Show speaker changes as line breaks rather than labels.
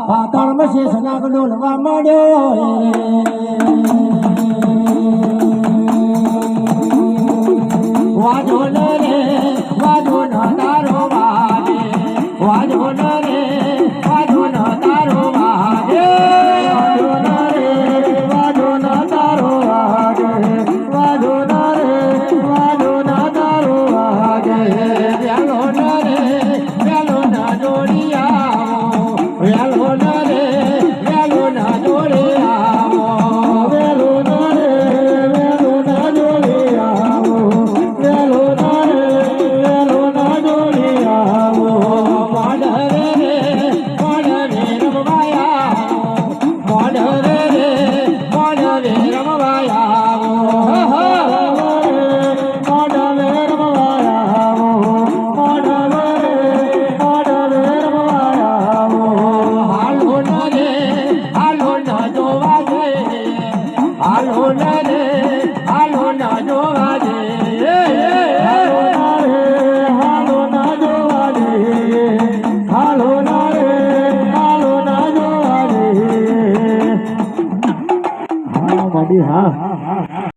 પાતાળમાં શેષનાગ ડોલવા માંડ્યો વાજો રે વાજો ન તારો વાજે વાજો રે વાજો ન તારો વાજે વાજો ન તારો વાજે વાજો રે વાજો ન તારો વાજે વેલો રે વેલો ના જોડિયા વેલો રે વેલો ના જોડિયા વેલો રે વેલો ના જોડિયા વેલો રે વેલો ના જોડિયા મોડરે રમવાયા મોડરે રમવાયા હા